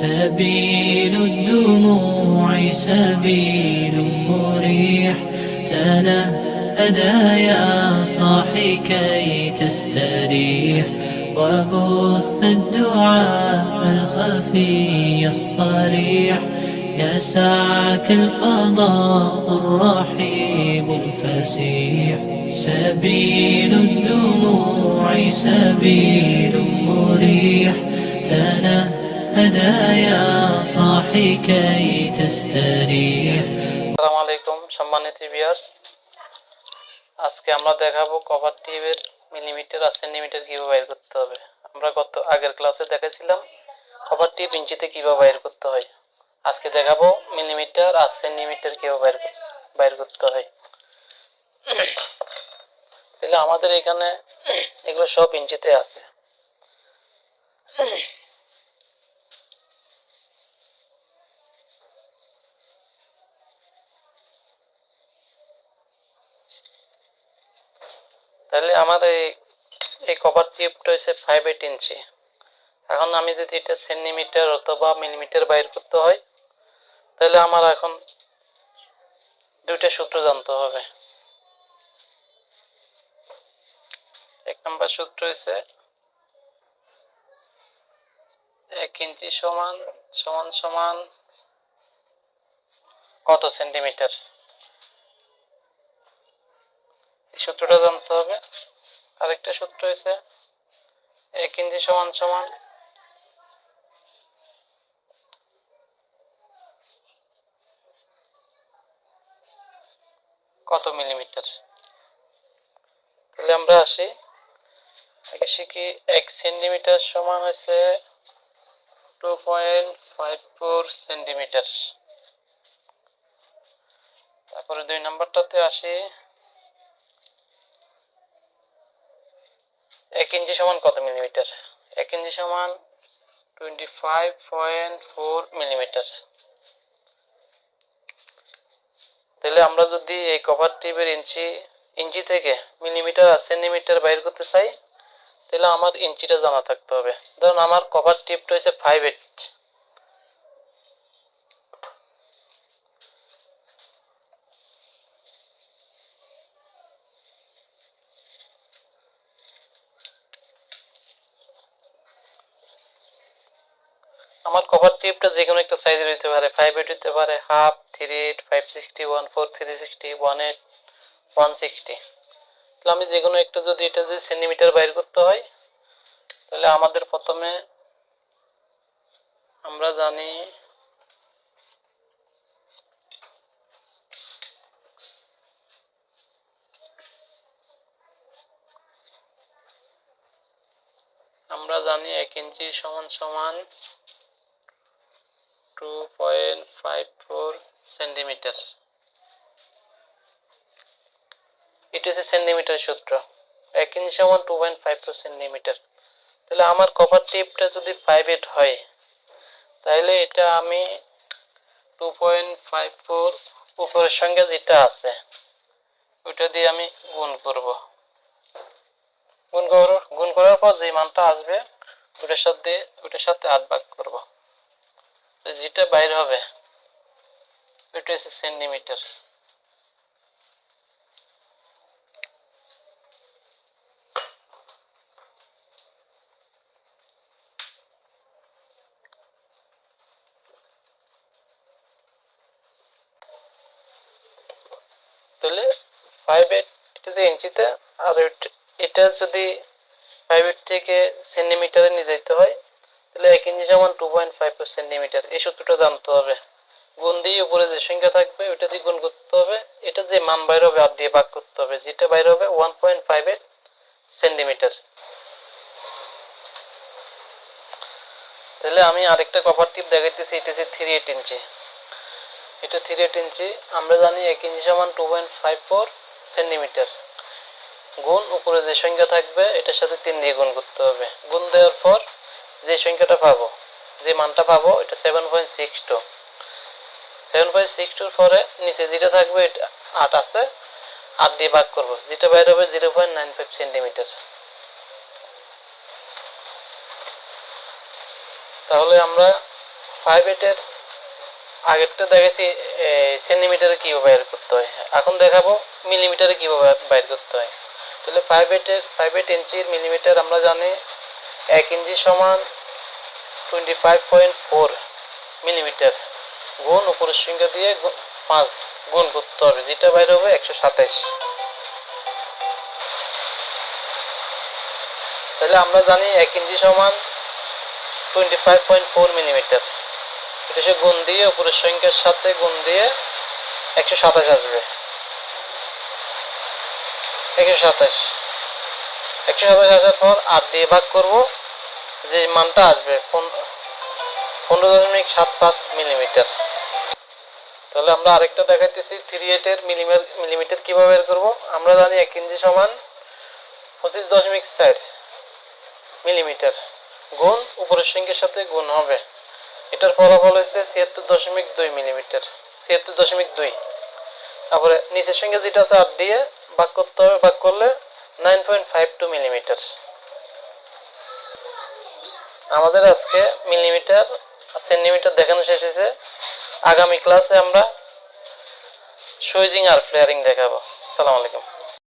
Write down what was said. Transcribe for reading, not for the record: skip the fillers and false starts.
سبيل الدموع سبيل مريح، تنهدى يا صاحي كي تستريح، وبث الدعاء الخفي الصريح، يسعك الفضاء الرحيب الفسيح. سبيل الدموع سبيل مريح، تنهدى يا صاحي كي تستريح. আসসালামু আলাইকুম সম্মানিত ভিউয়ার্স, আজকে আমরা দেখাবো কভার টিউবের মিলিমিটার আর সেন্টিমিটার কিভাবে বাইর করতে হবে। আমরা আগের ক্লাসে দেখাইছিলাম কভার টিউব ইঞ্চিতে কিভাবে বাইর করতে হয়। আজকে দেখাবো মিলিমিটার আর সেন্টিমিটার কিভাবে বাইর করতে হয়। তাহলে আমাদের এখানে এগুলো সব ইঞ্চিতে আছে। তাহলে আমার এই কভার টিউবটা হচ্ছে 5/8 ইঞ্চি। এখন আমি যদি এটা সেন্টিমিটার অথবা মিলিমিটার বাইর করতে হয়, তাহলে আমার এখন দুইটা সূত্র জানতে হবে। এক নম্বর সূত্র হচ্ছে 1 ইঞ্চি সমান সমান সমান কত সেন্টিমিটার, এই সূত্রটা জানতে হবে। আরেকটা সূত্র হচ্ছে 1 ইঞ্চি সমান সমান কত মিলিমিটার। তাহলে আমরা আগে শিখি 1 সেন্টিমিটার সমান হচ্ছে 2.54 সেন্টিমিটার। তারপরে 2 নম্বরটাতে আসি, 1 ইঞ্চি সমান কত মিলিমিটার। 1 ইঞ্চি সমান 25.4 মিলিমিটার। তাহলে আমরা যদি এই কভার টিউবের ইঞ্চি থেকে মিলিমিটার আর সেন্টিমিটার বাইর করতে চাই, তাহলে আমার ইঞ্চিটা জানা থাকতে হবে। ধরুন আমার কভার টিউবটা হচ্ছে 5/8। আমার কভার টিউবটা যে কোনো একটা সাইজের হতে পারে, 5/8 হতে পারে, হাফ, 3/8, 560, 1/4, 360, 1/8, 160। তাহলে আমি যে কোনো একটা যদি সেন্টিমিটার বাইর করতে হয়, তাহলে আমাদের প্রথমে আমরা জানি আমরা জানি 1 ইঞ্চি সমান সমান 2.54 সেন্টিমিটার। এটা হচ্ছে সেন্টিমিটার সূত্র। 1 ইঞ্চি সমান 2.54 সেন্টিমিটার। তাহলে আমার কভার টিউবটা যদি 5/8 হয়, তাহলে এটা আমি 2.54 উপরের সঙ্গে যেটা আছে ওইটা দিয়ে আমি গুণ করব। গুণ করার পর যে মানটা আসবে ওটার সাথে 8 ভাগ করব। যেটা বাইর হবে ওইটা হচ্ছে সেন্টিমিটার। তাহলে 5/8 এটা যে ইঞ্চিতে, আর এটা যদি 5/8 থেকে সেন্টিমিটারে নিয়ে যেতে হয়, তাহলে 1 ইঞ্চি সমান 2.54 সেন্টিমিটার। এই সূত্রটা জানতে হবে। গুণ দিয়ে উপরে যে সংখ্যা থাকবে ওইটা দিয়ে গুণ করতে হবে। এটা যে মান বাইর হবে 8 দিয়ে ভাগ করতে হবে। যেটা বাইর হবে 1.58 সেন্টিমিটার। তাহলে আমি আরেকটা কভার টিপ দেখাইতেছি। এটা হচ্ছে 3/8 ইঞ্চি। এটা 3/8 ইঞ্চি। আমরা জানি 1 ইঞ্চি সমান 2.54 সেন্টিমিটার। গুণ উপরে যে সংখ্যা থাকবে এটার সাথে 3 দিয়ে গুণ করতে হবে। গুণ দেওয়ার পর যে সংখ্যাটা পাবো, যে মানটা পাবো, এটা 7.62। 7.62 পরে নিচে যেটা থাকবে 8 আছে, 8 দিয়ে ভাগ করব। যেটা বাইর হবে 0.95 সেন্টিমিটার। তাহলে আমরা 5/8 আগেরটা দেখেছি সেন্টিমিটারে কীভাবে বের করতে হয়, এখন দেখাবো মিলিমিটারে কীভাবে বের করতে হয়। তাহলে 5/8 ইঞ্চির মিলিমিটার আমরা জানি 1 ইঞ্চি সমান 25.4 মিলিমিটার গুণ উপরের সংখ্যা দিয়ে 5 গুণ করতে হবে, যেটা বাইর হবে 127। তাহলে আমরা জানি 1 ইঞ্চি সমান 25.4 মিলিমিটার, এটা সে গুণ দিয়ে উপরের সংখ্যার সাথে গুণ দিয়ে 127 আসবে। 127 আসার পর 8 দিয়ে ভাগ করব, যে মানটা আসবে 15.75 মিলিমিটার। তাহলে আমরা আরেকটা দেখাইতেছি 3/8 এর মিলিমিটার কিভাবে বের করব। আমরা জানি 1 ইঞ্চি সমান 25.4 মিলিমিটার গুণ উপরের সংখ্যার সাথে গুণ হবে, এটার ফলাফল হচ্ছে 76.2 মিলিমিটার, 76.2। তারপরে নিচের সংখ্যা যেটা আছে 8 দিয়ে ভাগ করতে হবে, ভাগ করলে 9.52 মিলিমিটার। আমাদের আজকে মিলিমিটার আর সেন্টিমিটার দেখানো শেষ হয়েছে। আগামী ক্লাসে আমরা সুইচিং আর ফ্লেয়ারিং দেখাবো। আসসালামু আলাইকুম।